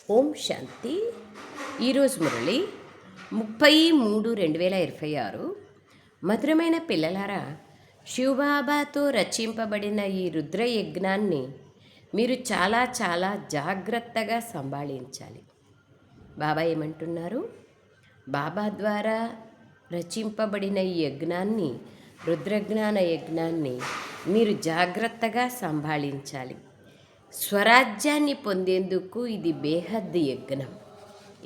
ఓం శాంతి. ఈరోజు మురళి 30/3/2026. మధురమైన పిల్లలారా, శివబాబాతో రచింపబడిన ఈ రుద్ర యజ్ఞాన్ని మీరు చాలా చాలా జాగ్రత్తగా సంభాళించాలి. బాబా ఏమంటున్నారు? బాబా ద్వారా రచింపబడిన ఈ యజ్ఞాన్ని, రుద్రజ్ఞాన యజ్ఞాన్ని మీరు జాగ్రత్తగా సంభాళించాలి. స్వరాజ్యాన్ని పొందేందుకు ఇది బేహద్ యజ్ఞం.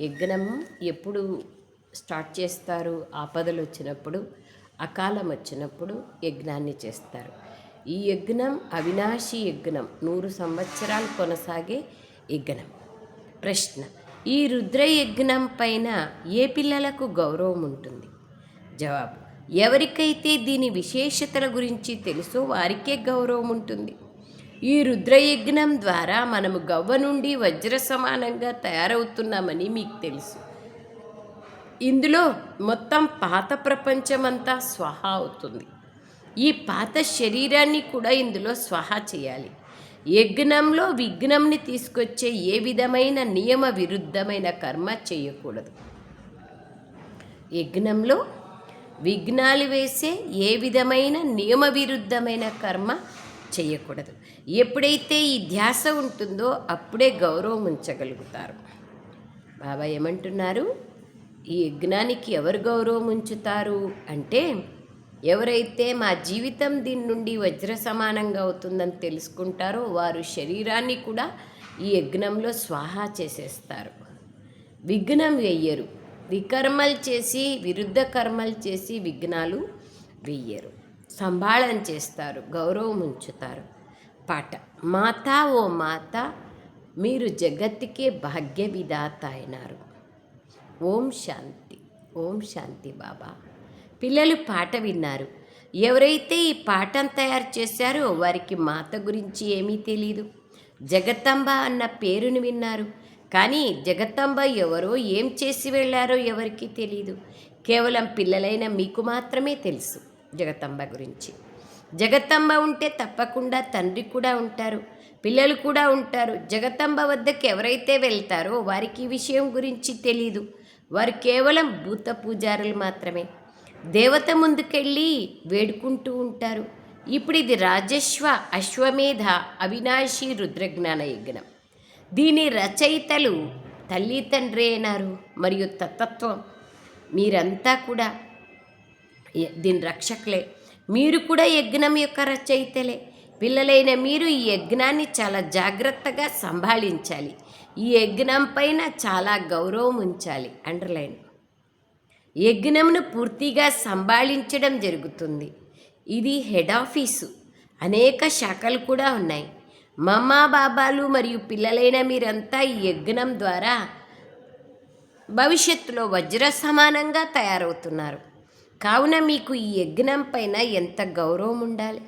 యజ్ఞం ఎప్పుడు స్టార్ట్ చేస్తారు? ఆపదలు వచ్చినప్పుడు, అకాలం వచ్చినప్పుడు యజ్ఞాన్ని చేస్తారు. ఈ యజ్ఞం అవినాశి యజ్ఞం, 100 సంవత్సరాలు కొనసాగే యజ్ఞం. ప్రశ్న: ఈ రుద్ర యజ్ఞం పైన ఏ పిల్లలకు గౌరవం ఉంటుంది? జవాబు: ఎవరికైతే దీని విశేషతల గురించి తెలుసో వారికే గౌరవం ఉంటుంది. ఈ రుద్రయజ్ఞం ద్వారా మనము గవ్వ నుండి వజ్ర సమానంగా తయారవుతున్నామని మీకు తెలుసు. ఇందులో మొత్తం పాత ప్రపంచమంతా స్వహా అవుతుంది. ఈ పాత శరీరాన్ని కూడా ఇందులో స్వహా చేయాలి. యజ్ఞంలో విఘ్నంని తీసుకొచ్చే ఏ విధమైన నియమ విరుద్ధమైన కర్మ చేయకూడదు. యజ్ఞంలో విఘ్నాలు వేసే ఏ విధమైన నియమ విరుద్ధమైన కర్మ చేయకూడదు. ఎప్పుడైతే ఈ ధ్యాస ఉంటుందో అప్పుడే గౌరవం ఉంచగలుగుతారు. బాబా ఏమంటున్నారు? ఈ యజ్ఞానికి ఎవరు గౌరవం ఉంచుతారు అంటే, ఎవరైతే మా జీవితం దీని నుండి వజ్ర సమానంగా అవుతుందని తెలుసుకుంటారో వారు శరీరాన్ని కూడా ఈ యజ్ఞంలో స్వాహా చేసేస్తారు. విఘ్నం వెయ్యరు. వికర్మలు చేసి, విరుద్ధ కర్మలు చేసి విఘ్నాలు వెయ్యరు. సంభాళన చేస్తారు, గౌరవం ఉంచుతారు. పాట: మాతా ఓ మాత, మీరు జగత్తుకే భాగ్య విధాత అయినారు. ఓం శాంతి. ఓం శాంతి బాబా. పిల్లలు పాట విన్నారు. ఎవరైతే ఈ పాఠం తయారు చేశారో వారికి మాత గురించి ఏమీ తెలీదు. జగత్తంబ అన్న పేరుని విన్నారు, కానీ జగత్తంబ ఎవరో, ఏం చేసి వెళ్ళారో ఎవరికీ తెలీదు. కేవలం పిల్లలైన మీకు మాత్రమే తెలుసు జగత్తంబ గురించి. జగత్తంబ ఉంటే తప్పకుండా తండ్రి కూడా ఉంటారు, పిల్లలు కూడా ఉంటారు. జగత్తంబ వద్దకు ఎవరైతే వెళ్తారో వారికి ఈ విషయం గురించి తెలీదు. వారు కేవలం భూత పూజారులు మాత్రమే. దేవత ముందుకెళ్ళి వేడుకుంటూ ఉంటారు. ఇప్పుడు ఇది రాజశ్వ అశ్వమేధ అవినాశి రుద్రజ్ఞాన యజ్ఞం. దీని రచయితలు తల్లి తండ్రి అయినారు మరియు తత్వం. మీరంతా కూడా దీని రక్షకులే. మీరు కూడా యజ్ఞం యొక్క రచయితలే. పిల్లలైన మీరు ఈ యజ్ఞాన్ని చాలా జాగ్రత్తగా సంభాళించాలి. ఈ యజ్ఞం పైన చాలా గౌరవం ఉంచాలి. అండర్లైన్. యజ్ఞంను పూర్తిగా సంభాళించడం జరుగుతుంది. ఇది హెడ్ ఆఫీసు. అనేక శాఖలు కూడా ఉన్నాయి. మమ్మా బాబాలు మరియు పిల్లలైన మీరంతా ఈ యజ్ఞం ద్వారా భవిష్యత్తులో వజ్ర సమానంగా తయారవుతున్నారు. కావున మీకు ఈ యజ్ఞం పైన ఎంత గౌరవం ఉండాలి,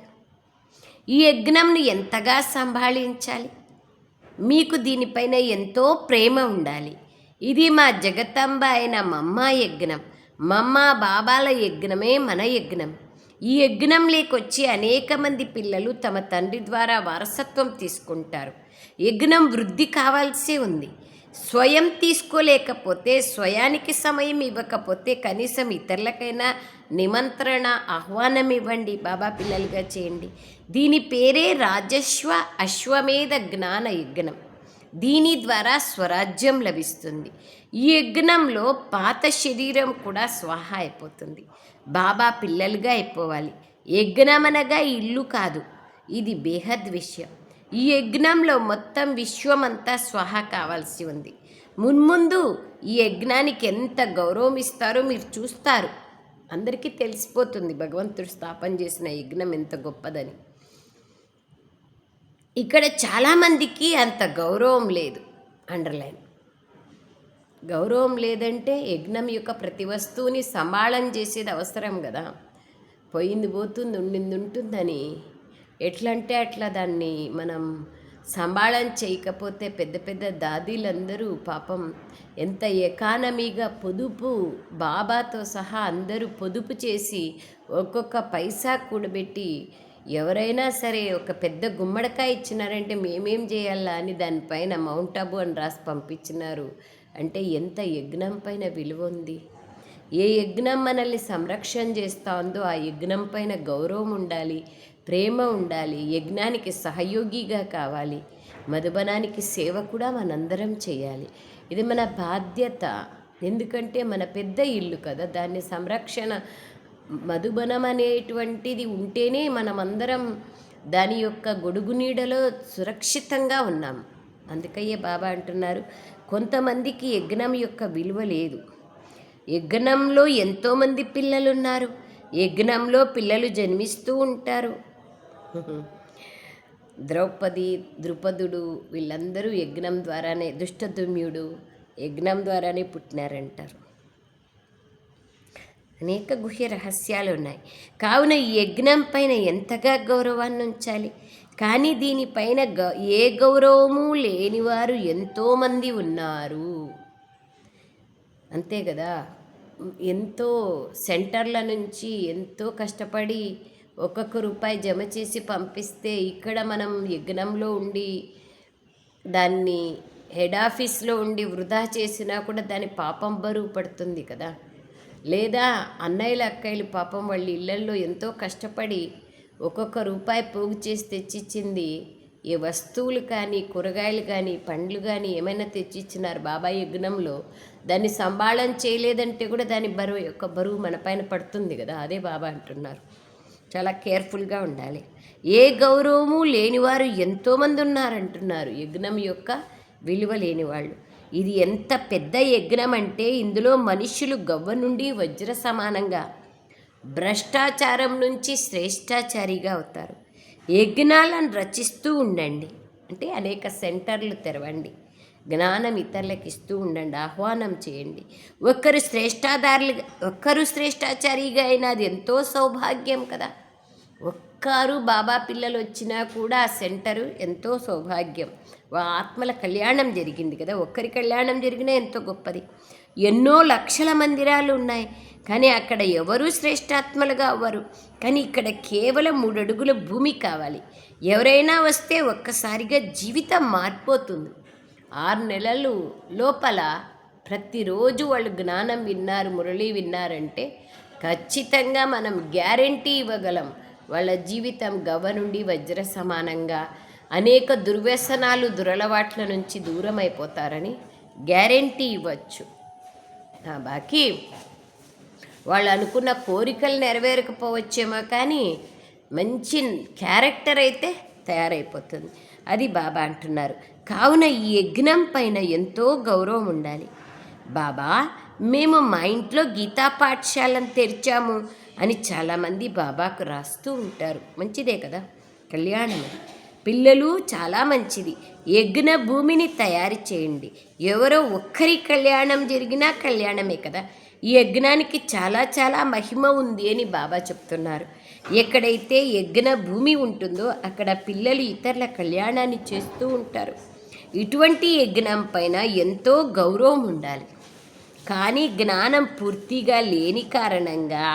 ఈ యజ్ఞంను ఎంతగా సంభాళించాలి, మీకు దీనిపైన ఎంతో ప్రేమ ఉండాలి. ఇది మా జగతంబ అయిన మమ్మా యజ్ఞం. మమ్మా బాబాల యజ్ఞమే మన యజ్ఞం. ఈ యజ్ఞం లేకొచ్చి అనేక మంది పిల్లలు తమ తండ్రి ద్వారా వారసత్వం తీసుకుంటారు. యజ్ఞం వృద్ధి కావాల్సి ఉంది. స్వయం తీసుకోలేకపోతే, స్వయానికి సమయం ఇవ్వకపోతే కనీసం ఇతరులకైనా నిమంత్రణ, ఆహ్వానం ఇవ్వండి. బాబా పిల్లలుగా చేయండి. దీని పేరే రాజశ్వ అశ్వమేధ జ్ఞాన యజ్ఞం. దీని ద్వారా స్వరాజ్యం లభిస్తుంది. ఈ యజ్ఞంలో పాత శరీరం కూడా స్వాహ అయిపోతుంది. బాబా పిల్లలుగా అయిపోవాలి. యజ్ఞం అనగా ఇల్లు కాదు, ఇది బేహద్ విషయం. ఈ యజ్ఞంలో మొత్తం విశ్వమంతా స్వాహ కావాల్సి ఉంది. మున్ముందు ఈ యజ్ఞానికి ఎంత గౌరవం ఇస్తారో మీరు చూస్తారు. అందరికీ తెలిసిపోతుంది భగవంతుడు స్థాపన చేసిన యజ్ఞం ఎంత గొప్పదని. ఇక్కడ చాలామందికి అంత గౌరవం లేదు. అండర్లైన్. గౌరవం లేదంటే యజ్ఞం యొక్క ప్రతి వస్తువుని సంభాళన చేసేది అవసరం కదా. పోయింది పోతుంది, ఉండింది ఉంటుందని ఎట్లంటే అట్లా దాన్ని మనం సంభాళన చేయకపోతే పెద్ద పెద్ద దాదీలందరూ పాపం ఎంత ఎకానమీగా పొదుపు, బాబాతో సహా అందరూ పొదుపు చేసి ఒక్కొక్క పైసా కూడబెట్టి ఎవరైనా సరే ఒక పెద్ద గుమ్మడికాయ ఇచ్చినారంటే మేమేం చేయాలా అని దానిపైన మౌంట్ అబు అని రాసి పంపించినారు అంటే ఎంత యజ్ఞం పైన విలువ ఉంది. ఏ యజ్ఞం మనల్ని సంరక్షణ చేస్తూ ఉందో ఆ యజ్ఞం పైన గౌరవం ఉండాలి, ప్రేమ ఉండాలి, యజ్ఞానికి సహయోగిగా కావాలి, మధుబనానికి సేవ కూడా మనందరం చేయాలి. ఇది మన బాధ్యత. ఎందుకంటే మన పెద్ద ఇల్లు కదా, దాన్ని సంరక్షణ మధుబనం అనేటువంటిది ఉంటేనే మనమందరం దాని యొక్క గొడుగు నీడలో సురక్షితంగా ఉన్నాం. అందుకయ్యే బాబా అంటున్నారు, కొంతమందికి యజ్ఞం యొక్క విలువ లేదు. యజ్ఞంలో ఎంతోమంది పిల్లలు ఉన్నారు, యజ్ఞంలో పిల్లలు జన్మిస్తూ ఉంటారు. ద్రుపదుడు వీళ్ళందరూ యజ్ఞం ద్వారానే, దుష్టదుమ్యుడు యజ్ఞం ద్వారానే పుట్టినారంటారు. అనేక గుహ్య రహస్యాలు ఉన్నాయి. కావున ఈ యజ్ఞం పైన ఎంతగా గౌరవాన్ని ఉంచాలి. కానీ దీనిపైన ఏ గౌరవము లేనివారు ఎంతోమంది ఉన్నారు. అంతే కదా, ఎంతో సెంటర్ల నుంచి ఎంతో కష్టపడి ఒక్కొక్క రూపాయి జమ చేసి పంపిస్తే ఇక్కడ మనం యజ్ఞంలో ఉండి దాన్ని హెడ్ ఆఫీస్లో ఉండి వృధా చేసినా కూడా దాని పాపం బరువు పడుతుంది కదా. లేదా అన్నయ్యలు అక్కయ్యలు పాపం వాళ్ళ ఇళ్ళల్లో ఎంతో కష్టపడి ఒక్కొక్క రూపాయి పోగు చేసి తెచ్చిచ్చింది. ఏ వస్తువులు కానీ కూరగాయలు కానీ పండ్లు కానీ ఏమైనా తెచ్చిచ్చినారు బాబా యజ్ఞంలో, దాన్ని సంభాళన చేయలేదంటే కూడా దాని బరువు మన పైన పడుతుంది కదా. అదే బాబా అంటున్నారు, చాలా కేర్ఫుల్గా ఉండాలి. ఏ గౌరవము లేనివారు ఎంతోమంది ఉన్నారంటున్నారు, యజ్ఞం యొక్క విలువ లేనివాళ్ళు. ఇది ఎంత పెద్ద యజ్ఞం అంటే ఇందులో మనుష్యులు గవ్వ నుండి వజ్ర సమానంగా, భ్రష్టాచారం నుంచి శ్రేష్టాచారిగా అవుతారు. యజ్ఞాలను రచిస్తూ ఉండండి అంటే అనేక సెంటర్లు తెరవండి, జ్ఞానం ఇతరులకు ఇస్తూ ఉండండి, ఆహ్వానం చేయండి. ఒక్కరు శ్రేష్టాచారిగా అయినా అది ఎంతో సౌభాగ్యం కదా. ఒక్కరు బాబా పిల్లలు వచ్చినా కూడా ఆ సెంటరు ఎంతో సౌభాగ్యం. ఆత్మల కళ్యాణం జరిగింది కదా, ఒక్కరి కళ్యాణం జరిగినా ఎంతో గొప్పది. ఎన్నో లక్షల మందిరాలు ఉన్నాయి కానీ అక్కడ ఎవరూ శ్రేష్టాత్మలుగా అవ్వరు. కానీ ఇక్కడ కేవలం 3 అడుగుల భూమి కావాలి. ఎవరైనా వస్తే ఒక్కసారిగా జీవితం మారిపోతుంది. 6 నెలలు లోపల ప్రతిరోజు వాళ్ళు జ్ఞానం విన్నారు, మురళి విన్నారంటే ఖచ్చితంగా మనం గ్యారెంటీ ఇవ్వగలం. వాళ్ళ జీవితం గవ్వ నుండి వజ్ర సమానంగా, అనేక దుర్వ్యసనాలు దురలవాట్ల నుంచి దూరం అయిపోతారని గ్యారెంటీ ఇవ్వచ్చు. బాకీ వాళ్ళు అనుకున్న కోరికలు నెరవేరకపోవచ్చేమో కానీ మంచి క్యారెక్టర్ అయితే తయారైపోతుంది. అది బాబా అంటున్నారు. కావున ఈ యజ్ఞం పైన ఎంతో గౌరవం ఉండాలి. బాబా మేము మా ఇంట్లో గీతా పాఠశాలను తెరిచాము అని చాలామంది బాబాకు రాస్తూ ఉంటారు. మంచిదే కదా, కళ్యాణం. పిల్లలు చాలా మంచిది. యజ్ఞ భూమిని తయారు చేయండి. ఎవరో ఒక్కరి కళ్యాణం జరిగినా కళ్యాణమే కదా. ఈ యజ్ఞానికి చాలా చాలా మహిమ ఉంది అని బాబా చెప్తున్నారు. ఎక్కడైతే యజ్ఞ భూమి ఉంటుందో అక్కడ పిల్లలు ఇతరుల కళ్యాణాన్ని చేస్తూ ఉంటారు. ఇటువంటి యజ్ఞం పైన ఎంతో గౌరవం ఉండాలి. కానీ జ్ఞానం పూర్తిగా లేని కారణంగా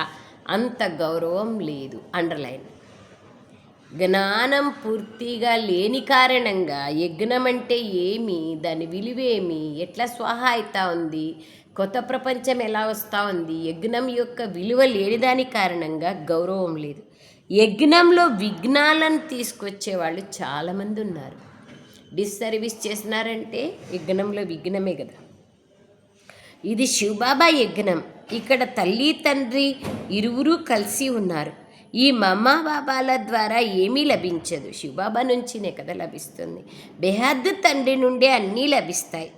అంత గౌరవం లేదు. అండర్లైన్. జ్ఞానం పూర్తిగా లేని కారణంగా యజ్ఞం అంటే ఏమి, దాని విలువేమి, ఎట్లా స్వాహా అవుతా ఉంది, కొత్త ప్రపంచం ఎలా వస్తూ ఉంది, యజ్ఞం యొక్క విలువ లేని దాని కారణంగా గౌరవం లేదు. యజ్ఞంలో విఘ్నాలను తీసుకొచ్చే వాళ్ళు చాలామంది ఉన్నారు. డిస్సర్వీస్ చేసినారంటే యజ్ఞంలో విఘ్నమే కదా. ఇది శివబాబా యజ్ఞం. ఇక్కడ తల్లి తండ్రి ఇరువురు కలిసి ఉన్నారు. ఈ మమ్మ బాబాల ద్వారా ఏమీ లభించదు, శివబాబా నుంచినే కదా లభిస్తుంది. బెహద్ తండ్రి నుండే అన్నీ లభిస్తాయి.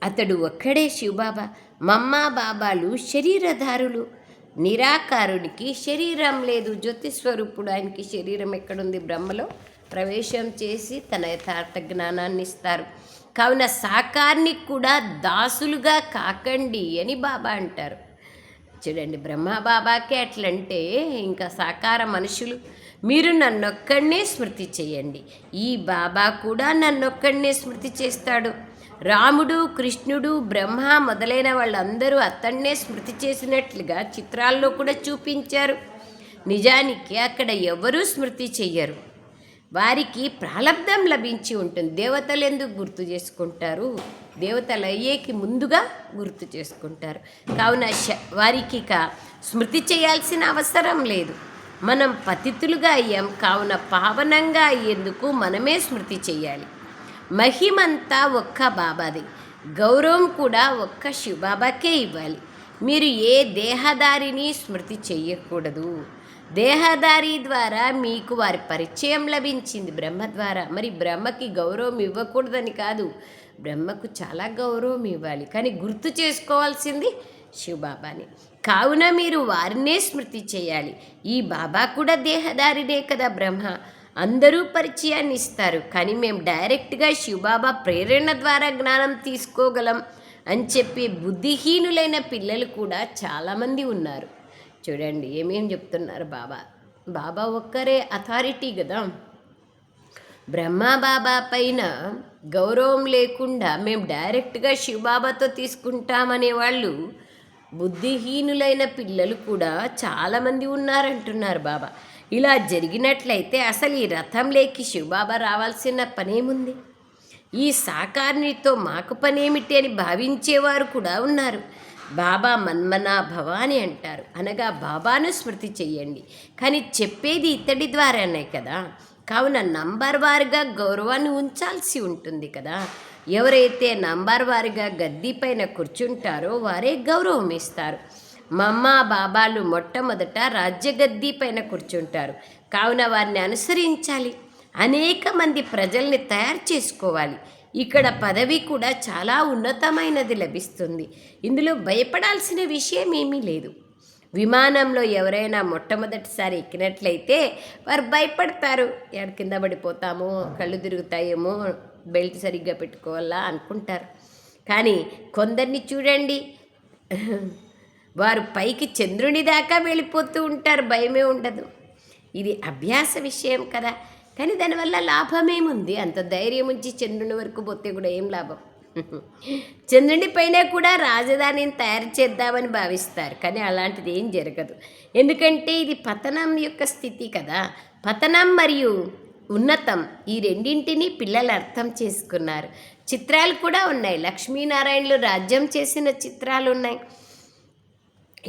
అతడు ఒక్కడే శివబాబా. మమ్మ బాబాలు శరీరధారులు. నిరాకారునికి శరీరం లేదు, జ్యోతిస్వరూపుడు. ఆయనకి శరీరం ఎక్కడుంది? బ్రహ్మలో ప్రవేశం చేసి తన యథార్థ జ్ఞానాన్ని ఇస్తారు. కావున సాకార్ని కూడా దాసులుగా కాకండి అని బాబా అంటారు. చూడండి, బ్రహ్మ బాబాకే అట్లంటే ఇంకా సాకార మనుషులు మీరు నన్నొక్కడనే స్మృతి చేయండి. ఈ బాబా కూడా నన్నొక్కడనే స్మృతి చేస్తాడు. రాముడు, కృష్ణుడు, బ్రహ్మ మొదలైన వాళ్ళందరూ అతన్నే స్మృతి చేసినట్లుగా చిత్రాల్లో కూడా చూపించారు. నిజానికి అక్కడ ఎవరూ స్మృతి చెయ్యరు. వారికి ప్రాలబ్ధం లభించి ఉంటుంది. దేవతలు ఎందుకు గుర్తు చేసుకుంటారు? దేవతలు అయ్యేకి ముందుగా గుర్తు చేసుకుంటారు. కావున వారికి ఇక స్మృతి చేయాల్సిన అవసరం లేదు. మనం పతితులుగా అయ్యాం కావున పావనంగా అయ్యేందుకు మనమే స్మృతి చేయాలి. మహిమంతా ఒక్క బాబాది, గౌరవం కూడా ఒక్క శివబాబాకే ఇవ్వాలి. మీరు ఏ దేహదారిని స్మృతి చెయ్యకూడదు. దేహదారి ద్వారా మీకు వారి పరిచయం లభించింది బ్రహ్మ ద్వారా. మరి బ్రహ్మకి గౌరవం ఇవ్వకూడదని కాదు, బ్రహ్మకు చాలా గౌరవం ఇవ్వాలి. కానీ గుర్తు చేసుకోవాల్సింది శివబాబాని. కావున మీరు వారినే స్మృతి చేయాలి. ఈ బాబా కూడా దేహదారినే కదా బ్రహ్మ. అందరూ పరిచయాన్ని ఇస్తారు, కానీ మేము డైరెక్ట్గా శివబాబా ప్రేరణ ద్వారా జ్ఞానం తీసుకోగలం అని చెప్పి బుద్ధిహీనులైన పిల్లలు కూడా చాలామంది ఉన్నారు. చూడండి ఏమేం చెప్తున్నారు బాబా. బాబా ఒక్కరే అథారిటీ కదా. బ్రహ్మ బాబా పైన గౌరవం లేకుండా మేము డైరెక్ట్గా శివబాబాతో తీసుకుంటామనే వాళ్ళు బుద్ధిహీనులైన పిల్లలు కూడా చాలామంది ఉన్నారంటున్నారు బాబా. ఇలా జరిగినట్లయితే అసలు ఈ రథంలోకి శివబాబా రావాల్సిన పనేముంది? ఈ సాకారునితో మాకు పనేమిటి అని భావించేవారు కూడా ఉన్నారు. బాబా మన్మనా భవ అని అంటారు, అనగా బాబాను స్మృతి చెయ్యండి. కానీ చెప్పేది ఇతడి ద్వారానే కదా. కావున నంబర్ వారుగా గౌరవాన్ని ఉంచాల్సి ఉంటుంది కదా. ఎవరైతే నంబర్ వారుగా గద్దీ పైన కూర్చుంటారో వారే గౌరవం ఇస్తారు. మమ్మ బాబాలు మొట్టమొదట రాజ్యగద్దీ పైన కూర్చుంటారు. కావున వారిని అనుసరించాలి. అనేక మంది ప్రజల్ని తయారు చేసుకోవాలి. ఇక్కడ పదవి కూడా చాలా ఉన్నతమైనది లభిస్తుంది. ఇందులో భయపడాల్సిన విషయం ఏమీ లేదు. విమానంలో ఎవరైనా మొట్టమొదటిసారి ఎక్కినట్లయితే వారు భయపడతారు. ఎక్కడ కింద పడిపోతామో, కళ్ళు తిరుగుతాయేమో, బెల్ట్ సరిగ్గా పెట్టుకోవాలా అనుకుంటారు. కానీ కొందరిని చూడండి, వారు పైకి చంద్రుని దాకా వెళ్ళిపోతూ ఉంటారు, భయమే ఉండదు. ఇది అభ్యాస విషయం కదా. కానీ దానివల్ల లాభమేముంది? అంత ధైర్యం ఉంచి చంద్రుని వరకు పోతే కూడా ఏం లాభం? చంద్రుని పైన కూడా రాజధానిని తయారు చేద్దామని భావిస్తారు, కానీ అలాంటిది ఏం జరగదు. ఎందుకంటే ఇది పతనం యొక్క స్థితి కదా. పతనం మరియు ఉన్నతం ఈ రెండింటినీ పిల్లలు అర్థం చేసుకున్నారు. చిత్రాలు కూడా ఉన్నాయి. లక్ష్మీనారాయణలు రాజ్యం చేసిన చిత్రాలు ఉన్నాయి.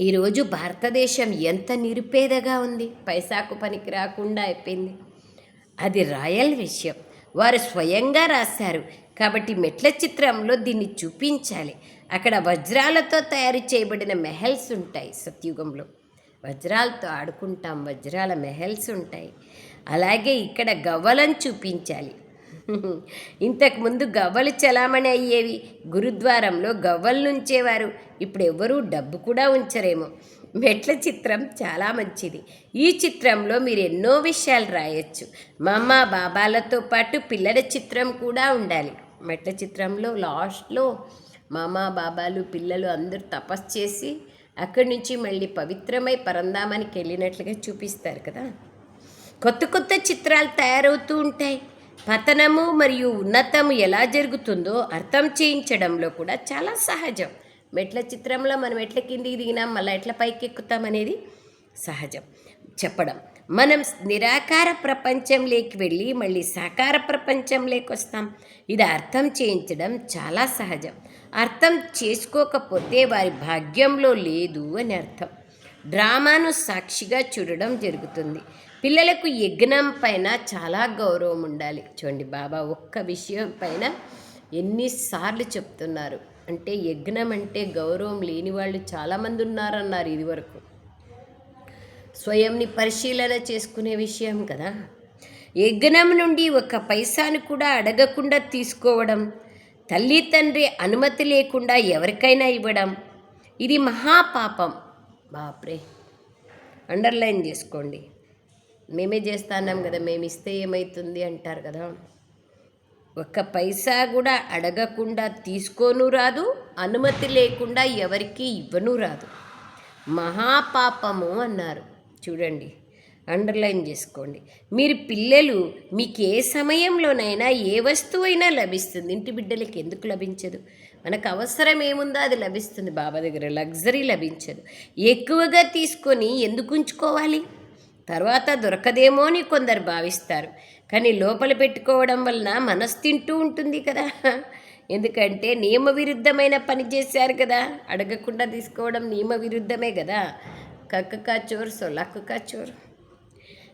ఈరోజు భారతదేశం ఎంత నిరుపేదగా ఉంది, పైసాకు పనికి రాకుండా అయిపోయింది. అది రాయల్ విషయం, వారు స్వయంగా రాశారు. కాబట్టి మెట్ల చిత్రంలో దీన్ని చూపించాలి. అక్కడ వజ్రాలతో తయారు చేయబడిన మెహల్స్ ఉంటాయి. సత్యుగంలో వజ్రాలతో ఆడుకుంటాం, వజ్రాల మెహల్స్ ఉంటాయి. అలాగే ఇక్కడ గవ్వలను చూపించాలి. ఇంతకుముందు గవ్వలు చలామణి అయ్యేవి. గురుద్వారంలో గవ్వలు ఉంచేవారు. ఇప్పుడు ఎవరూ డబ్బు కూడా ఉంచరేమో. మెట్ల చిత్రం చాలా మంచిది. ఈ చిత్రంలో మీరు ఎన్నో విషయాలు రాయొచ్చు. మమ్మ బాబాలతో పాటు పిల్లల చిత్రం కూడా ఉండాలి. మెట్ల చిత్రంలో లాస్ట్లో మామ బాబాలు పిల్లలు అందరూ తపస్సు చేసి అక్కడి నుంచి మళ్ళీ పవిత్రమై పరంధామానికి వెళ్ళినట్లుగా చూపిస్తారు కదా. కొత్త కొత్త చిత్రాలు తయారవుతూ ఉంటాయి. పతనము మరియు ఉన్నతము ఎలా జరుగుతుందో అర్థం చేయించడంలో కూడా చాలా సహజం. మెట్ల చిత్రంలో మనం ఎట్ల కిందికి దిగినాం, మళ్ళీ ఎట్ల పైకి ఎక్కుతాం అనేది సహజం చెప్పడం. మనం నిరాకార ప్రపంచంలోకి వెళ్ళి మళ్ళీ సాకార ప్రపంచంలోకి వస్తాం. ఇది అర్థం చేయించడం చాలా సహజం. అర్థం చేసుకోకపోతే వారి భాగ్యంలో లేదు అని అర్థం. డ్రామాను సాక్షిగా చూడడం జరుగుతుంది. పిల్లలకు యజ్ఞం పైన చాలా గౌరవం ఉండాలి. చూడండి బాబా ఒక్క విషయం పైన ఎన్నిసార్లు చెప్తున్నారు అంటే, యజ్ఞం అంటే గౌరవం లేని వాళ్ళు చాలామంది ఉన్నారన్నారు ఇదివరకు. స్వయంని పరిశీలన చేసుకునే విషయం కదా. యజ్ఞం నుండి ఒక పైసాను కూడా అడగకుండా తీసుకోవడం, తల్లి తండ్రి అనుమతి లేకుండా ఎవరికైనా ఇవ్వడం, ఇది మహాపాపం. బాప్రే, అండర్లైన్ చేసుకోండి. మేమే చేస్తున్నాం కదా, మేము ఇస్తే ఏమవుతుంది అంటారు కదా. ఒక్క పైసా కూడా అడగకుండా తీసుకోను రాదు, అనుమతి లేకుండా ఎవరికి ఇవ్వను రాదు. మహాపాపము అన్నారు. చూడండి, అండర్లైన్ చేసుకోండి. మీరు పిల్లలు మీకు ఏ సమయంలోనైనా ఏ వస్తువైనా లభిస్తుంది. ఇంటి బిడ్డలకి ఎందుకు లభించదు? మనకు అవసరం ఏముందో అది లభిస్తుంది. బాబా దగ్గర లగ్జరీ లభించదు. ఎక్కువగా తీసుకొని ఎందుకు ఉంచుకోవాలి? తర్వాత దొరకదేమో అని కొందరు భావిస్తారు. కానీ లోపల పెట్టుకోవడం వలన మనసు తింటూ ఉంటుంది కదా. ఎందుకంటే నియమ విరుద్ధమైన పని చేశారు కదా. అడగకుండా తీసుకోవడం నియమ విరుద్ధమే కదా. కక్క కా చోర్ సొలక్కు కా చోర్.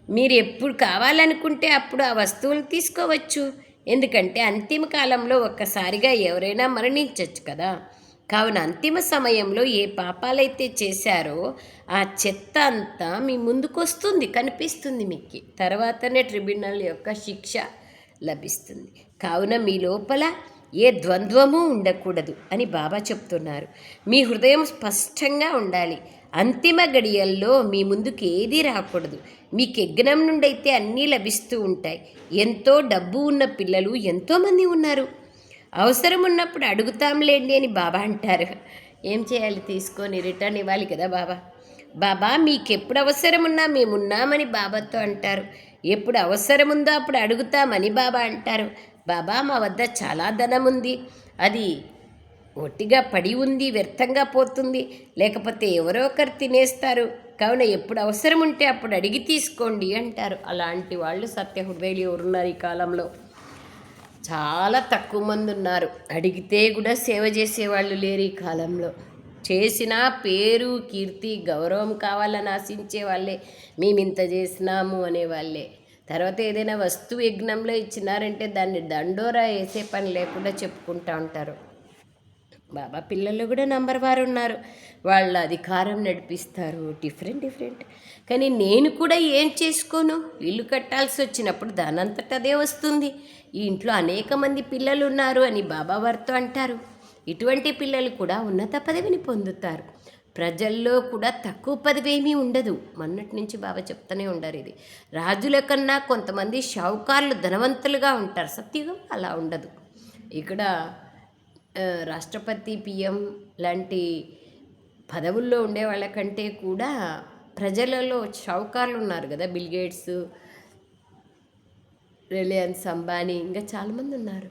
మీరు ఎప్పుడు కావాలనుకుంటే అప్పుడు ఆ వస్తువులు తీసుకోవచ్చు. ఎందుకంటే అంతిమ కాలంలో ఒక్కసారిగా ఎవరైనా మరణించవచ్చు కదా. కావున అంతిమ సమయంలో ఏ పాపాలైతే చేశారో ఆ చెత్త అంతా మీ ముందుకు వస్తుంది, కనిపిస్తుంది మీకు. తర్వాతనే ట్రిబ్యునల్ యొక్క శిక్ష లభిస్తుంది. కావున మీ లోపల ఏ ద్వంద్వము ఉండకూడదు అని బాబా చెప్తున్నారు. మీ హృదయం స్పష్టంగా ఉండాలి. అంతిమ గడియల్లో మీ ముందుకు ఏదీ రాకూడదు. మీకు యజ్ఞం నుండి అయితే అన్నీ లభిస్తూ ఉంటాయి. ఎంతో డబ్బు ఉన్న పిల్లలు ఎంతోమంది ఉన్నారు. అవసరం ఉన్నప్పుడు అడుగుతాంలేండి అని బాబా అంటారు. ఏం చేయాలి? తీసుకొని రిటర్న్ ఇవ్వాలి కదా బాబా. బాబా మీకు ఎప్పుడు అవసరం ఉన్నా మేమున్నామని బాబాతో అంటారు. ఎప్పుడు అవసరం ఉందో అప్పుడు అడుగుతామని బాబా అంటారు. బాబా మా వద్ద చాలా ధనం ఉంది, అది ఒట్టిగా పడి ఉంది, వ్యర్థంగా పోతుంది, లేకపోతే ఎవరో ఒకరు తినేస్తారు. కావున ఎప్పుడు అవసరం ఉంటే అప్పుడు అడిగి తీసుకోండి అంటారు. అలాంటి వాళ్ళు సత్యహృదయులు ఎవరున్నారు ఈ కాలంలో? చాలా తక్కువ మంది ఉన్నారు. అడిగితే కూడా సేవ చేసేవాళ్ళు లేరు ఈ కాలంలో. చేసిన పేరు, కీర్తి, గౌరవం కావాలని ఆశించే వాళ్ళే మేము ఇంత చేసినాము అనేవాళ్ళే. తర్వాత ఏదైనా వస్తువు యజ్ఞంలో ఇచ్చినారంటే దాన్ని దండోరా వేసే పని లేకుండా చెప్పుకుంటూ ఉంటారు. బాబా పిల్లలు కూడా నంబర్ వారు ఉన్నారు. వాళ్ళ అధికారం నడిపిస్తారు డిఫరెంట్. కానీ నేను కూడా ఏం చేసుకోను? ఇల్లు కట్టాల్సి వచ్చినప్పుడు దానంతట అదే వస్తుంది. ఈ ఇంట్లో అనేక మంది పిల్లలు ఉన్నారు అని బాబా వారితో అంటారు. ఇటువంటి పిల్లలు కూడా ఉన్నత పదవిని పొందుతారు. ప్రజల్లో కూడా తక్కువ పదవి ఏమీ ఉండదు. మొన్నటి నుంచి బాబా చెప్తూనే ఉండారు ఇది. రాజుల కన్నా కొంతమంది షావుకార్లు ధనవంతులుగా ఉంటారు. సత్యుగం అలా ఉండదు. ఇక్కడ రాష్ట్రపతి, పిఎం లాంటి పదవుల్లో ఉండే వాళ్ళకంటే కూడా ప్రజలలో షావుకార్లు ఉన్నారు కదా. బిల్ గేట్స్, రిలయన్స్, అంబానీ, ఇంకా చాలామంది ఉన్నారు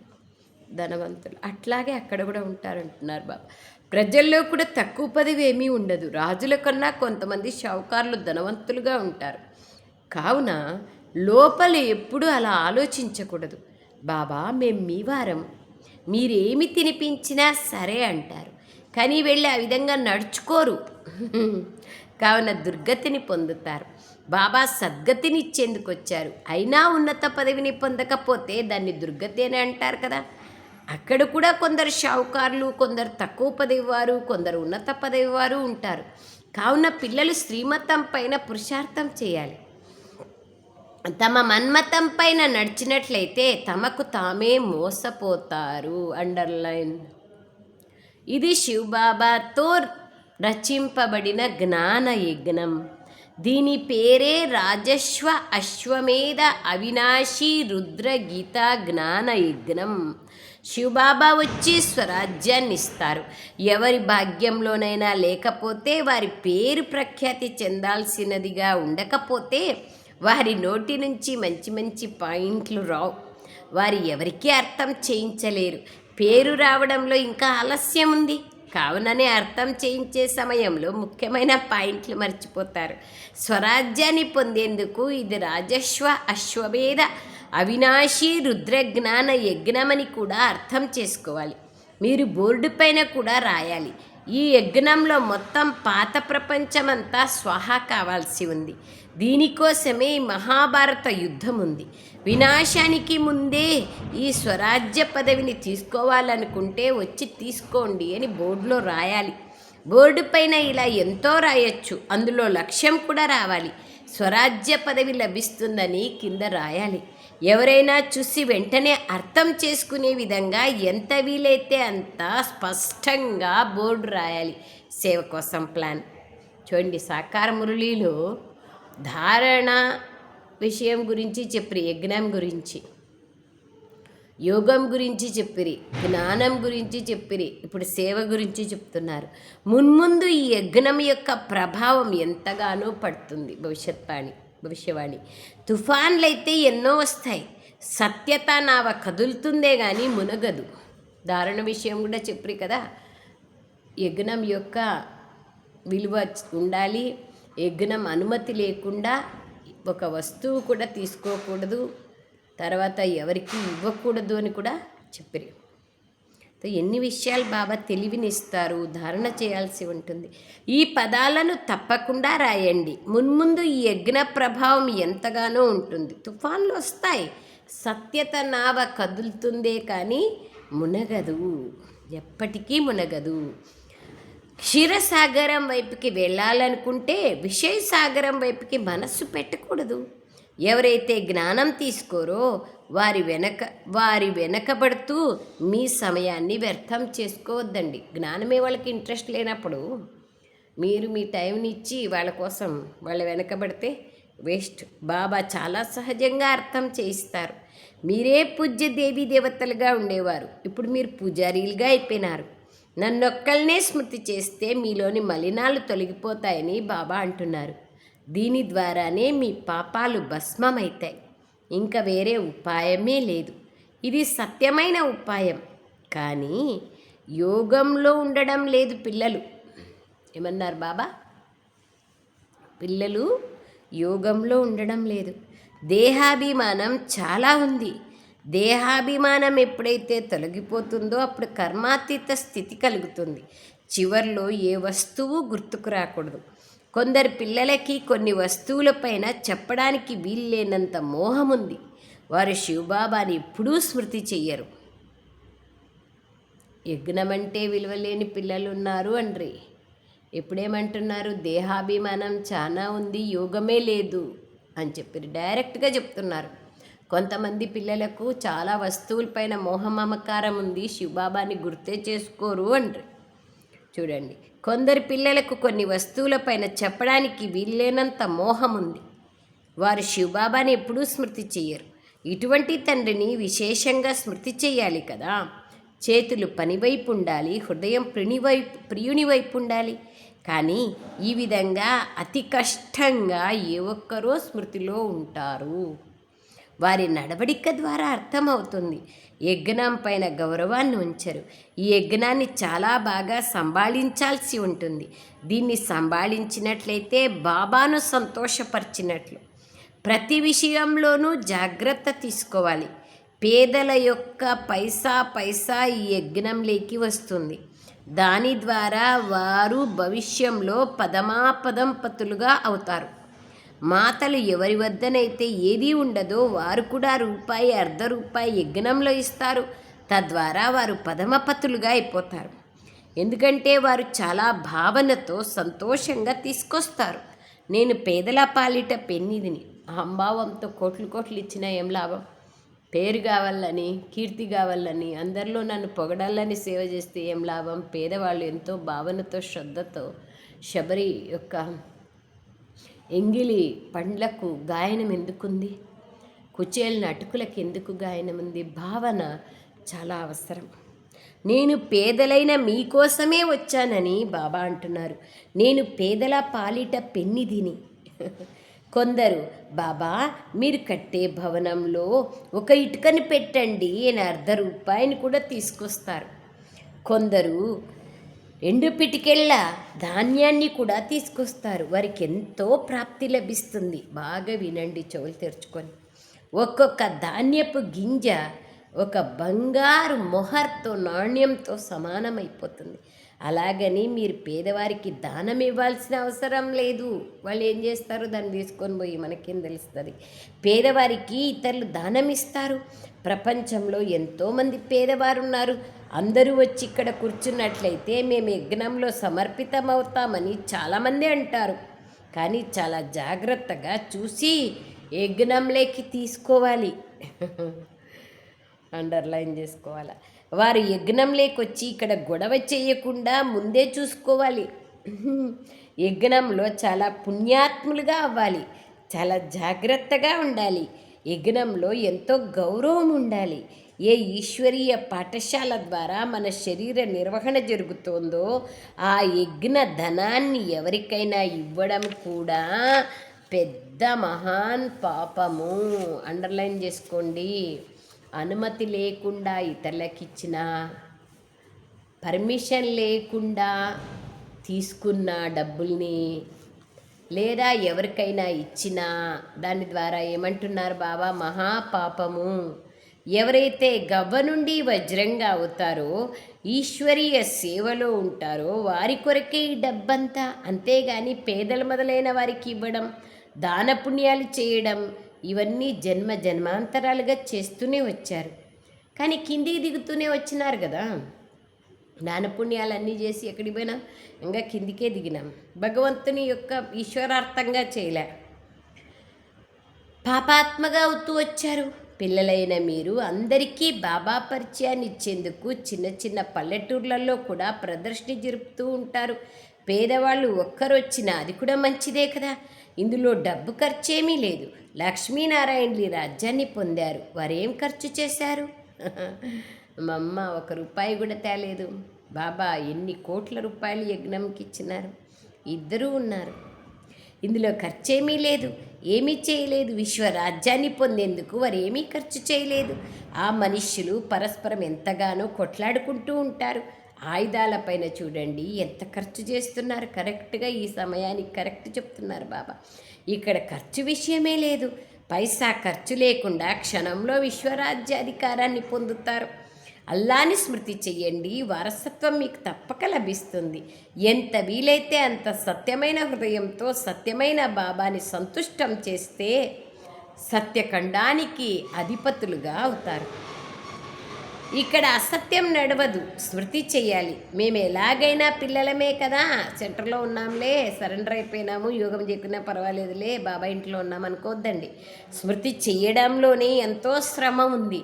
ధనవంతులు. అట్లాగే అక్కడ కూడా ఉంటారంటున్నారు బాబా. ప్రజల్లో కూడా తక్కువ పదవి ఏమీ ఉండదు. రాజుల కన్నా కొంతమంది షావుకార్లు ధనవంతులుగా ఉంటారు. కావున లోపల ఎప్పుడూ అలా ఆలోచించకూడదు. బాబా మేము మీ వారం, మీరేమి తినిపించినా సరే అంటారు. కానీ వెళ్ళి ఆ విధంగా నడుచుకోరు. కావున దుర్గతిని పొందుతారు. బాబా సద్గతిని ఇచ్చేందుకు వచ్చారు. అయినా ఉన్నత పదవిని పొందకపోతే దాన్ని దుర్గతి అని అంటారు కదా. అక్కడ కూడా కొందరు షావుకారులు, కొందరు తక్కువ పదవి వారు, కొందరు ఉన్నత పదవి వారు ఉంటారు. కావున పిల్లలు శ్రీమతం పైన పురుషార్థం చేయాలి. తమ మన్మతం పైన నడిచినట్లయితే తమకు తామే మోసపోతారు. అండర్లైన్. ఇది శివబాబాతో రచింపబడిన జ్ఞాన యజ్ఞం. దీని పేరే రాజశ్వ అశ్వమేధ అవినాశి రుద్ర గీత జ్ఞాన యజ్ఞం. శివబాబా వచ్చి స్వరాజ్యాన్ని ఇస్తారు. ఎవరి భాగ్యంలోనైనా లేకపోతే, వారి పేరు ప్రఖ్యాతి చెందాల్సినదిగా ఉండకపోతే వారి నోటి నుంచి మంచి మంచి పాయింట్లు రావు. వారు ఎవరికీ అర్థం చేయించలేరు. పేరు రావడంలో ఇంకా ఆలస్యం ఉంది. కావుననే అర్థం చేయించే సమయంలో ముఖ్యమైన పాయింట్లు మర్చిపోతారు. స్వరాజ్యాన్ని పొందేందుకు ఇది రాజశ్వ అశ్వమేధ అవినాశి రుద్రజ్ఞాన యజ్ఞమని కూడా అర్థం చేసుకోవాలి. మీరు బోర్డు పైన కూడా రాయాలి. ఈ యజ్ఞంలో మొత్తం పాత ప్రపంచమంతా స్వాహా కావాల్సి ఉంది. దీనికోసమే మహాభారత యుద్ధం ఉంది. వినాశానికి ముందే ఈ స్వరాజ్య పదవిని తీసుకోవాలనుకుంటే వచ్చి తీసుకోండి అని బోర్డులో రాయాలి. బోర్డు పైన ఇలా ఎంతో రాయొచ్చు. అందులో లక్ష్యం కూడా రావాలి. స్వరాజ్య పదవి లభిస్తుందని కింద రాయాలి. ఎవరైనా చూసి వెంటనే అర్థం చేసుకునే విధంగా ఎంత వీలైతే అంత స్పష్టంగా బోర్డు రాయాలి. సేవ కోసం ప్లాన్ చూడండి. సాకార మురళిలో ధారణ విషయం గురించి చెప్పిరి, యజ్ఞం గురించి, యోగం గురించి చెప్పిరి, జ్ఞానం గురించి చెప్పిరి. ఇప్పుడు సేవ గురించి చెప్తున్నారు. మున్ముందు ఈ యజ్ఞం యొక్క ప్రభావం ఎంతగానో పడుతుంది. భవిష్యవాణి. తుఫాన్లు అయితే ఎన్నో వస్తాయి. సత్యత నావ కదులుతుందే కానీ మునగదు. ధారణ విషయం కూడా చెప్పిరి కదా. యజ్ఞం యొక్క విలువ ఉండాలి. యజ్ఞం అనుమతి లేకుండా ఒక వస్తువు కూడా తీసుకోకూడదు, తర్వాత ఎవరికి ఇవ్వకూడదు అని కూడా చెప్పారు. ఎన్ని విషయాలు బాబా తెలివినిస్తారు, ధారణ చేయాల్సి ఉంటుంది. ఈ పదాలను తప్పకుండా రాయండి. మున్ముందు ఈ యజ్ఞ ప్రభావం ఎంతగానో ఉంటుంది. తుఫాన్లు వస్తాయి, సత్యత నావ కదులుతుందే కానీ మునగదు, ఎప్పటికీ మునగదు. క్షీరసాగరం వైపుకి వెళ్ళాలనుకుంటే విషయ సాగరం వైపుకి మనస్సు పెట్టకూడదు. ఎవరైతే జ్ఞానం తీసుకోరో వారి వెనకబడుతూ మీ సమయాన్ని వ్యర్థం చేసుకోవద్దండి. జ్ఞానమే వాళ్ళకి ఇంట్రెస్ట్ లేనప్పుడు మీరు మీ టైంని ఇచ్చి వాళ్ళ కోసం వాళ్ళు వెనకబడితే వేస్ట్. బాబా చాలా సహజంగా అర్థం చేయిస్తారు. మీరే పూజ్య దేవీ దేవతలుగా ఉండేవారు, ఇప్పుడు మీరు పూజారీలుగా అయిపోయినారు. నన్నొక్కళ్ళనే స్మృతి చేస్తే మీలోని మలినాలు తొలగిపోతాయని బాబా అంటున్నారు. దీని ద్వారానే మీ పాపాలు భస్మమవుతాయి. ఇంకా వేరే ఉపాయమే లేదు. ఇది సత్యమైన ఉపాయం. కానీ యోగంలో ఉండడం లేదు పిల్లలు. ఏమన్నారు బాబా? పిల్లలు యోగంలో ఉండడం లేదు. దేహాభిమానం చాలా ఉంది. దేహాభిమానం ఎప్పుడైతే తొలగిపోతుందో అప్పుడు కర్మాతీత స్థితి కలుగుతుంది. చివర్లో ఏ వస్తువు గుర్తుకు రాకూడదు. కొందరు పిల్లలకి కొన్ని వస్తువులపైన చెప్పడానికి వీల్లేనంత మోహం ఉంది. వారు శివబాబాని ఎప్పుడూ స్మృతి చెయ్యరు. యజ్ఞమంటే విలువలేని పిల్లలు ఉన్నారు అండ్రి. ఎప్పుడేమంటున్నారు? దేహాభిమానం చాలా ఉంది, యోగమే లేదు అని చెప్పి డైరెక్ట్గా చెప్తున్నారు. కొంతమంది పిల్లలకు చాలా వస్తువులపైన మోహమమకారం ఉంది, శివబాబాని గుర్తే చేసుకోరు అండ్రి. చూడండి, కొందరు పిల్లలకు కొన్ని వస్తువులపైన చెప్పడానికి వీల్లేనంత మోహం ఉంది. వారు శివబాబాని ఎప్పుడూ స్మృతి చెయ్యరు. ఇటువంటి తండ్రిని విశేషంగా స్మృతి చెయ్యాలి కదా. చేతులు పనివైపు ఉండాలి, హృదయం ప్రియుని వైపు ఉండాలి. కానీ ఈ విధంగా అతి కష్టంగా ఏ ఒక్కరో స్మృతిలో ఉంటారు. వారి నడవడిక ద్వారా అర్థమవుతుంది. యజ్ఞం పైన గౌరవాన్ని ఉంచరు. ఈ యజ్ఞాన్ని చాలా బాగా సంభాళించాల్సి ఉంటుంది. దీన్ని సంభాళించినట్లయితే బాబాను సంతోషపరిచినట్లు. ప్రతి విషయంలోనూ జాగ్రత్త తీసుకోవాలి. పేదల యొక్క పైసా ఈ యజ్ఞంలోకి వస్తుంది. దాని ద్వారా వారు భవిష్యంలో పదమాపదంపతులుగా అవుతారు. మాతలు ఎవరి వద్దనైతే ఏదీ ఉండదో వారు కూడా రూపాయి, అర్ధ రూపాయి యజ్ఞంలో ఇస్తారు. తద్వారా వారు పదమపతులుగా అయిపోతారు. ఎందుకంటే వారు చాలా భావనతో సంతోషంగా తీసుకొస్తారు. నేను పేదల పాలిట పెన్నిదిని. అహంభావంతో కోట్లు ఇచ్చినా ఏం లాభం? పేరు కావాలని, కీర్తి కావాలని, అందరిలో నన్ను పొగడాలని సేవ చేస్తే ఏం లాభం? పేదవాళ్ళు ఎంతో భావనతో, శ్రద్ధతో శబరి యొక్క ఎంగిలి పండ్లకు గాయనం ఎందుకుంది? కుచేలిన అటుకులకు ఎందుకు గాయనం ఉంది? భావన చాలా అవసరం. నేను పేదలైన మీకోసమే వచ్చానని బాబా అంటున్నారు. నేను పేదల పాలిట పెన్నిదిని. కొందరు బాబా మీరు కట్టే భవనంలో ఒక ఇటుకని పెట్టండి అని అర్ధ రూపాయిని కూడా తీసుకొస్తారు. కొందరు ఎండు పిటికెళ్ళ ధాన్యాన్ని కూడా తీసుకొస్తారు. వారికి ఎంతో ప్రాప్తి లభిస్తుంది. బాగా వినండి, చెవులు తెరుచుకొని. ఒక్కొక్క ధాన్యపు గింజ ఒక బంగారు మొహర్తో, నాణ్యంతో సమానమైపోతుంది. అలాగని మీరు పేదవారికి దానం ఇవ్వాల్సిన అవసరం లేదు. వాళ్ళు ఏం చేస్తారు? దాన్ని తీసుకొని పోయి మనకేం తెలుస్తుంది? పేదవారికి ఇతరులు దానం ఇస్తారు. ప్రపంచంలో ఎంతోమంది పేదవారు ఉన్నారు. అందరూ వచ్చి ఇక్కడ కూర్చున్నట్లయితే మేము యజ్ఞంలో సమర్పితమవుతామని చాలామంది అంటారు. కానీ చాలా జాగ్రత్తగా చూసి యజ్ఞంలోకి తీసుకోవాలి. అండర్లైన్ చేసుకోవాలి. వారు యజ్ఞంలోకి వచ్చి ఇక్కడ గొడవ చేయకుండా ముందే చూసుకోవాలి. యజ్ఞంలో చాలా పుణ్యాత్ములుగా అవ్వాలి, చాలా జాగ్రత్తగా ఉండాలి. యజ్ఞంలో ఎంతో గౌరవం ఉండాలి. ఏ ఈశ్వరీయ పాఠశాల ద్వారా మన శరీర నిర్వహణ జరుగుతుందో ఆ యజ్ఞ ధనాన్ని ఎవరికైనా ఇవ్వడం కూడా పెద్ద మహాన్ పాపము. అండర్లైన్ చేసుకోండి. అనుమతి లేకుండా ఇతరులకిచ్చిన, పర్మిషన్ లేకుండా తీసుకున్న డబ్బుల్ని లేదా ఎవరికైనా ఇచ్చినా దాని ద్వారా ఏమంటున్నారు బాబా? మహాపాపము. ఎవరైతే గవ్వ నుండి వజ్రంగా అవుతారో, ఈశ్వరీయ సేవలో ఉంటారో వారి కొరకే ఈ డబ్బంతా. అంతేగాని పేదల మొదలైన వారికి ఇవ్వడం, దాన పుణ్యాలు చేయడం, ఇవన్నీ జన్మ జన్మాంతరాలుగా చేస్తూనే వచ్చారు. కానీ కిందికి దిగుతూనే వచ్చినారు కదా. దాన పుణ్యాలన్నీ చేసి ఎక్కడికి పోయినాం? ఇంకా కిందికే దిగినాం. భగవంతుని యొక్క ఈశ్వరార్థంగా చేయలే, పాపాత్మగా అవుతూ వచ్చారు. పిల్లలైన మీరు అందరికీ బాబా పరిచయాన్ని ఇచ్చేందుకు చిన్న చిన్న పల్లెటూర్లలో కూడా ప్రదర్శన జరుపుతూ ఉంటారు. పేదవాళ్ళు ఒక్కరొచ్చినా అది కూడా మంచిదే కదా. ఇందులో డబ్బు ఖర్చేమీ లేదు. లక్ష్మీనారాయణులు రాజ్యాన్ని పొందారు. వారేం ఖర్చు చేశారు? మా అమ్మ 1 రూపాయి కూడా తేలేదు. బాబా ఎన్ని కోట్ల రూపాయలు యజ్ఞంకి ఇచ్చినారు. ఇద్దరూ ఉన్నారు. ఇందులో ఖర్చేమీ లేదు, ఏమీ చేయలేదు. విశ్వరాజ్యాన్ని పొందేందుకు వారు ఏమీ ఖర్చు చేయలేదు. ఆ మనుష్యులు పరస్పరం ఎంతగానో కొట్లాడుకుంటూ ఉంటారు. ఆయుధాలపైన చూడండి ఎంత ఖర్చు చేస్తున్నారు. కరెక్ట్గా ఈ సమయానికి కరెక్ట్ చెప్తున్నారు బాబా. ఇక్కడ ఖర్చు విషయమే లేదు. పైసా ఖర్చు లేకుండా క్షణంలో విశ్వరాజ్యాధికారాన్ని పొందుతారు. అల్లాని స్మృతి చెయ్యండి, వారసత్వం మీకు తప్పక లభిస్తుంది. ఎంత వీలైతే అంత సత్యమైన హృదయంతో సత్యమైన బాబాని సంతుష్టం చేస్తే సత్యఖండానికి అధిపతులుగా అవుతారు. ఇక్కడ అసత్యం నడవదు. స్మృతి చెయ్యాలి. మేము ఎలాగైనా పిల్లలమే కదా, సెంటర్లో ఉన్నాంలే, సరెండర్ అయిపోయినాము, యోగం చేయకున్నా పర్వాలేదులే, బాబా ఇంట్లో ఉన్నాం అనుకోవద్దండి. స్మృతి చెయ్యడంలోనే ఎంతో శ్రమ ఉంది.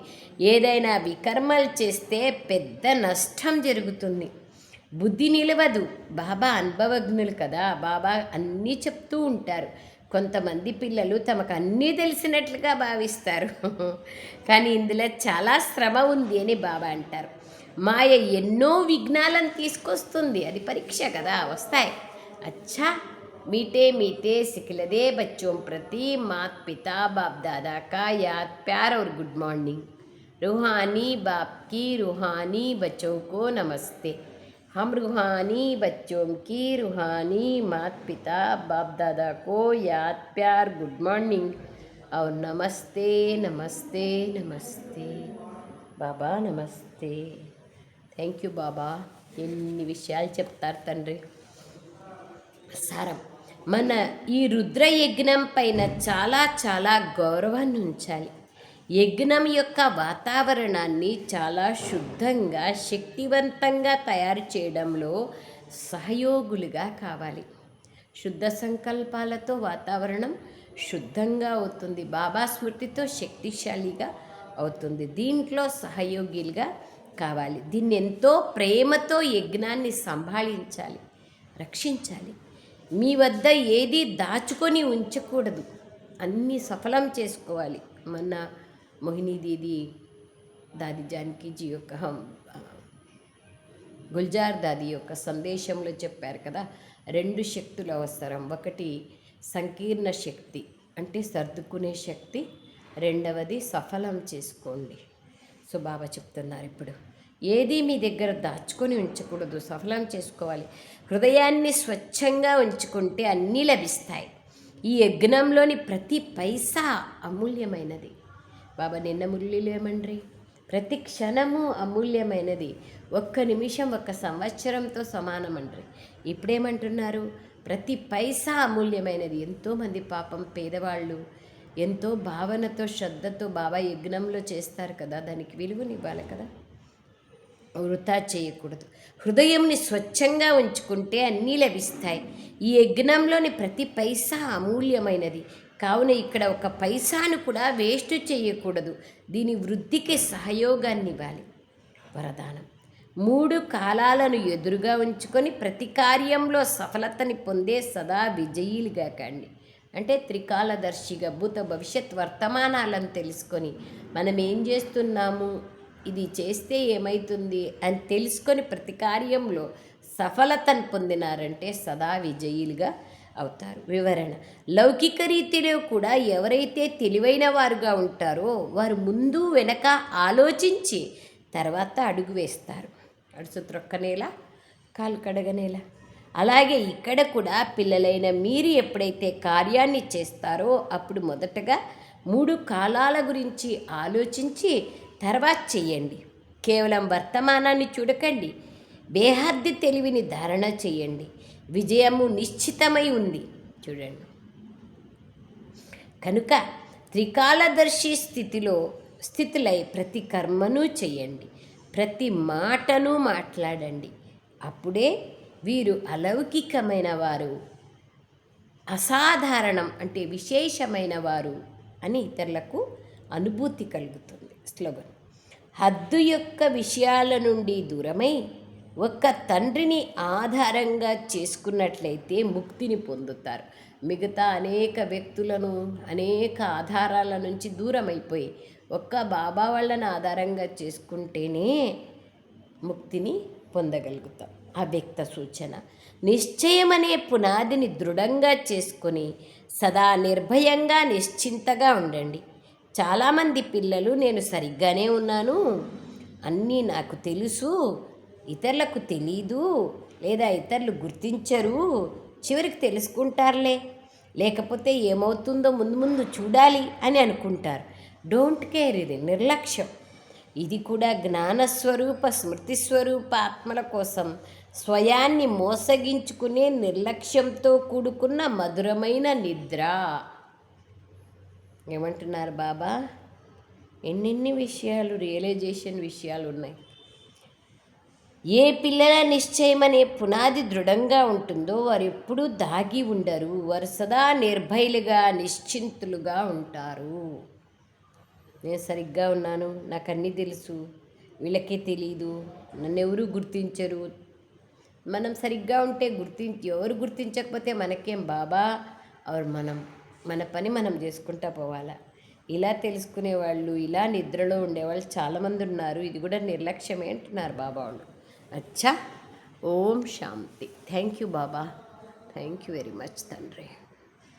ఏదైనా వికర్మలు చేస్తే పెద్ద నష్టం జరుగుతుంది. బుద్ధి నిలవదు. బాబా అనుభవజ్ఞులు కదా, బాబా అన్నీ చెప్తూ ఉంటారు. కొంతమంది పిల్లలు తమకు అన్నీ తెలిసినట్లుగా భావిస్తారు. కానీ ఇందులో చాలా శ్రమ ఉంది అని బాబా అంటారు. మాయ ఎన్నో విఘ్నాలను తీసుకొస్తుంది. అది పరీక్ష కదా, వస్తాయి. అచ్చా मीठे मीठे सिखलदे बच्चों प्रति मात पिता बाप दादा का याद प्यार और गुड मॉर्निंग। रूहानी बाप की रूहानी बच्चों को नमस्ते। हम रूहानी बच्चों की रूहानी मात पिता बाप दादा को याद प्यार गुड मॉर्निंग और नमस्ते नमस्ते नमस्ते। बाबा नमस्ते। థ్యాంక్ యూ బాబా. ఎన్ని విషయాలు చెప్తారు తండ్రి. సారం, మన ఈ రుద్ర యజ్ఞం పైన చాలా చాలా గౌరవాన్ని ఉంచాలి. యజ్ఞం యొక్క వాతావరణాన్ని చాలా శుద్ధంగా శక్తివంతంగా తయారు చేయడంలో సహయోగులుగా కావాలి. శుద్ధ సంకల్పాలతో వాతావరణం శుద్ధంగా అవుతుంది. బాబా స్మృతితో శక్తిశాలిగా అవుతుంది. దీంట్లో సహయోగిలుగా కావాలి. దీన్ని ఎంతో ప్రేమతో యజ్ఞాన్ని సంభాళించాలి, రక్షించాలి. మీ వద్ద ఏది దాచుకొని ఉంచకూడదు, అన్నీ సఫలం చేసుకోవాలి. మొన్న మోహిని దీది దాది జానకీజీ యొక్క గుల్జార్ దాది యొక్క సందేశంలో చెప్పారు కదా, 2 శక్తులు అవసరం. ఒకటి సంకీర్ణ శక్తి అంటే సర్దుకునే శక్తి, రెండవది సఫలం చేసుకోండి. సో బాబా చెప్తున్నారు ఇప్పుడు, ఏది మీ దగ్గర దాచుకొని ఉంచకూడదు, సఫలం చేసుకోవాలి. హృదయాన్ని స్వచ్ఛంగా ఉంచుకుంటే అన్నీ లభిస్తాయి. ఈ యజ్ఞంలోని ప్రతి పైసా అమూల్యమైనది. బాబా నిన్న మురళిలో ఏమండ్రి, ప్రతి క్షణము అమూల్యమైనది. 1 నిమిషం 1 సంవత్సరంతో సమానమండ్రి. ఇప్పుడేమంటున్నారు, ప్రతి పైసా అమూల్యమైనది. ఎంతోమంది పాపం పేదవాళ్ళు ఎంతో భావనతో శ్రద్ధతో బాబా యజ్ఞంలో చేస్తారు కదా, దానికి విలువనివ్వాలి కదా, వృధా చేయకూడదు. హృదయంని స్వచ్ఛంగా ఉంచుకుంటే అన్నీ లభిస్తాయి. ఈ యజ్ఞంలోని ప్రతి పైసా అమూల్యమైనది. కావున ఇక్కడ 1 పైసాను కూడా వేస్ట్ చేయకూడదు. దీని వృద్ధికి సహయోగాన్ని ఇవ్వాలి. వరదానం, 3 కాలాలను ఎదురుగా ఉంచుకొని ప్రతి కార్యంలో సఫలతని పొందే సదా విజయీలుగా కండి. అంటే త్రికాలదర్శిగా భూత భవిష్యత్ వర్తమానాలను తెలుసుకొని మనం ఏం చేస్తున్నాము, ఇది చేస్తే ఏమవుతుంది అని తెలుసుకొని ప్రతి కార్యంలో సఫలతను పొందినారంటే సదా విజయీలుగా అవుతారు. వివరణ, లౌకిక రీతిలో కూడా ఎవరైతే తెలివైన వారుగా ఉంటారో వారు ముందు వెనక ఆలోచించి తర్వాత అడుగు వేస్తారు. అడుసు త్రొక్కనేలా కాలు కడగనేలా. అలాగే ఇక్కడ కూడా పిల్లలైన మీరు ఎప్పుడైతే కార్యాన్ని చేస్తారో అప్పుడు మొదటగా 3 కాలాల గురించి ఆలోచించి తర్వాత చెయ్యండి. కేవలం వర్తమానాన్ని చూడకండి, బేహద్ది తెలివిని ధారణ చేయండి. విజయము నిశ్చితమై ఉంది చూడండి. కనుక త్రికాలదర్శి స్థితులై ప్రతి కర్మను చేయండి, ప్రతి మాటను మాట్లాడండి. అప్పుడే వీరు అలౌకికమైన వారు, అసాధారణం అంటే విశేషమైన వారు అని ఇతరులకు అనుభూతి కలుగుతుంది. స్లోగన్: హద్దు యొక్క విషయాల నుండి దూరమై ఒక్క తండ్రిని ఆధారంగా చేసుకున్నట్లయితే ముక్తిని పొందుతారు. మిగతా అనేక వ్యక్తులను, అనేక ఆధారాల నుంచి దూరం అయిపోయి ఒక్క బాబా వాళ్ళని ఆధారంగా చేసుకుంటేనే ముక్తిని పొందగలుగుతాం. అవ్యక్త సూచన: నిశ్చయం అనే పునాదిని దృఢంగా చేసుకొని సదా నిర్భయంగా నిశ్చింతగా ఉండండి. చాలామంది పిల్లలు నేను సరిగ్గానే ఉన్నాను, అన్నీ నాకు తెలుసు, ఇతరులకు తెలీదు లేదా ఇతరులు గుర్తించరు, చివరికి తెలుసుకుంటారులే, లేకపోతే ఏమవుతుందో ముందు ముందు చూడాలి అని అనుకుంటారు. డోంట్ కేర్, ఇది నిర్లక్ష్యం. ఇది కూడా జ్ఞానస్వరూప స్మృతిస్వరూప ఆత్మల కోసం స్వయాన్ని మోసగించుకునే నిర్లక్ష్యంతో కూడుకున్న మధురమైన నిద్ర. ఏమంటున్నారు బాబా? ఎన్నెన్ని విషయాలు, రియలైజేషన్ విషయాలు ఉన్నాయి. ఏ పిల్లల నిశ్చయం అనే పునాది దృఢంగా ఉంటుందో వారు ఎప్పుడూ దాగి ఉండరు, వారు సదా నిర్భయులుగా నిశ్చింతులుగా ఉంటారు. నేను సరిగ్గా ఉన్నాను, నాకు అన్నీ తెలుసు, వీళ్ళకే తెలీదు, నన్ను ఎవరు గుర్తించరు. మనం సరిగ్గా ఉంటే ఎవరు గుర్తించకపోతే మనకేం బాబా, మన పని మనం చేసుకుంటా పోవాలా. ఇలా తెలుసుకునేవాళ్ళు, ఇలా నిద్రలో ఉండేవాళ్ళు చాలామంది ఉన్నారు. ఇది కూడా నిర్లక్ష్యమే అంటున్నారు బాబా వాళ్ళు. అచ్చా, ఓం శాంతి. Thank you Baba, thank you very much తండ్రి.